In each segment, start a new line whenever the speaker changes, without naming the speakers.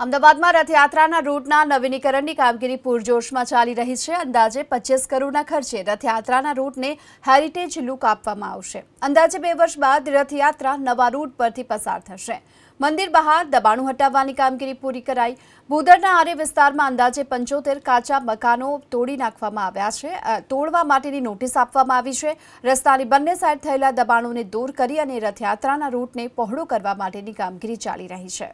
અમદાવાદમાં રથયાત્રાના રૂટના નવીનીકરણની કામગીરી પૂરજોશમાં ચાલી રહી છે। અંદાજે 25 કરોડના ખર્ચે રથયાત્રાના રૂટને હેરિટેજ લુક આપવામાં આવશે। અંદાજે 2 વર્ષ બાદ રથયાત્રા નવા રૂટ પરથી પસાર થશે। મંદિર બહાર દબાણો હટાવવાની કામગીરી પૂરી કરાઈ। ભૂદરના આર્ય વિસ્તારમાં અંદાજે 75 કાચા મકાનો તોડી નાખવામાં આવ્યા છે। તોડવા માટેની નોટિસ આપવામાં આવી છે। રસ્તાની બંને સાઈડ થયેલા દબાણોને દૂર કરી અને રથયાત્રાના રૂટને પહોળો કરવા માટેની કામગીરી ચાલી રહી છે।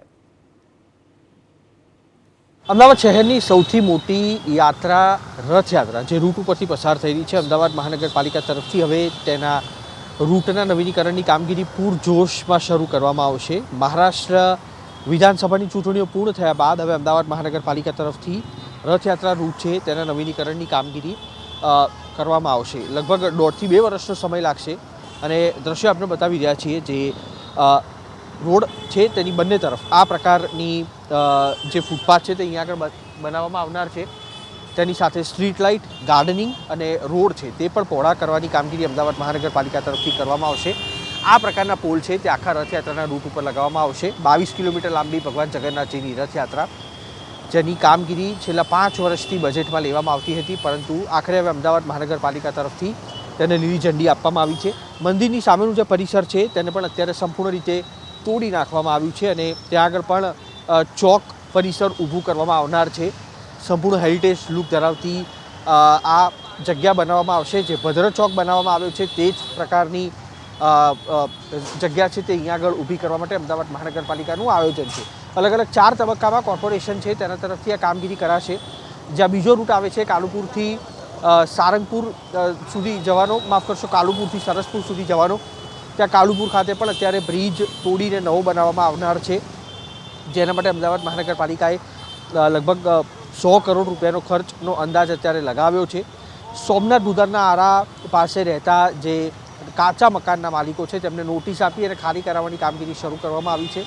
અમદાવાદ શહેરની સૌથી મોટી યાત્રા રથયાત્રા જે રૂટ ઉપરથી પસાર થઈ રહી છે, અમદાવાદ મહાનગરપાલિકા તરફથી હવે તેના રૂટના નવીનીકરણની કામગીરી પૂરજોશમાં શરૂ કરવામાં આવશે। મહારાષ્ટ્ર વિધાનસભાની ચૂંટણીઓ પૂર્ણ થયા બાદ હવે અમદાવાદ મહાનગરપાલિકા તરફથી રથયાત્રા રૂટ છે તેના નવીનીકરણની કામગીરી કરવામાં આવશે। લગભગ 1.5 થી 2 વર્ષનો સમય લાગશે અને દ્રશ્યો આપણે બતાવી રહ્યા છીએ જે રોડ છે તેની બંને તરફ આ પ્રકારની જે ફૂટપાથ છે તે અહીંયા આગળ બનાવવામાં આવનાર છે। તેની સાથે સ્ટ્રીટ લાઇટ, ગાર્ડનિંગ અને રોડ છે તે પણ પહોળા કરવાની કામગીરી અમદાવાદ મહાનગરપાલિકા તરફથી કરવામાં આવશે। આ પ્રકારના પોલ છે તે આખા રથયાત્રાના રૂટ ઉપર લગાવવામાં આવશે। 22 કિલોમીટર લાંબી ભગવાન જગન્નાથજીની રથયાત્રા જેની કામગીરી છેલ્લા 5 વર્ષથી બજેટમાં લેવામાં આવતી હતી, પરંતુ આખરે હવે અમદાવાદ મહાનગરપાલિકા તરફથી તેને લીલી ઝંડી આપવામાં આવી છે। મંદિરની સામેનું જે પરિસર છે તેને પણ અત્યારે સંપૂર્ણ રીતે તોડી નાખવામાં આવ્યું છે અને ત્યાં આગળ પણ ચોક પરિસર ઊભું કરવામાં આવનાર છે। સંપૂર્ણ હેરિટેજ લુક ધરાવતી આ જગ્યા બનાવવામાં આવશે। જે ભદ્ર ચોક બનાવવામાં આવ્યો છે તે જ પ્રકારની જગ્યા છે તે અહીંયા આગળ ઊભી કરવા માટે અમદાવાદ મહાનગરપાલિકાનું આયોજન છે। અલગ અલગ 4 તબક્કામાં કોર્પોરેશન છે તેના તરફથી આ કામગીરી કરાશે। જ્યાં બીજો રૂટ આવે છે કાલુપુરથી સારંગપુર સુધી જવાનો, માફ કરશો, કાલુપુરથી સરસપુર સુધી જવાનો, ત્યાં કાલુપુર ખાતે પણ અત્યારે બ્રિજ તોડીને નવો બનાવવામાં આવનાર છે, જેના માટે અમદાવાદ મહાનગરપાલિકાએ લગભગ 100 કરોડ રૂપિયાનો ખર્ચનો અંદાજ અત્યારે લગાવ્યો છે। સોમનાથ ભૂદરના આરા પાસે રહેતા જે કાચા મકાનના માલિકો છે તેમને નોટિસ આપી અને ખાલી કરાવવાની કામગીરી શરૂ કરવામાં આવી છે।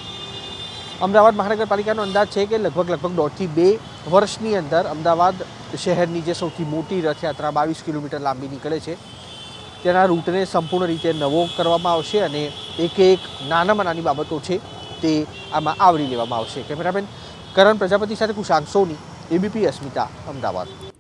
અમદાવાદ મહાનગરપાલિકાનો અંદાજ છે કે લગભગ 1.5 થી 2 વર્ષની અંદર અમદાવાદ શહેરની જે સૌથી મોટી રથયાત્રા 22 કિલોમીટર લાંબી નીકળે છે તેના રૂટને સંપૂર્ણ રીતે નવો કરવામાં આવશે અને એક નાનામાં નાની બાબતો છે તે આમાં આવરી લેવામાં આવશે। કેમેરામેન કરણ પ્રજાપતિ સાથે કુશાંક સોની, એબીપી અસ્મિતા, અમદાવાદ।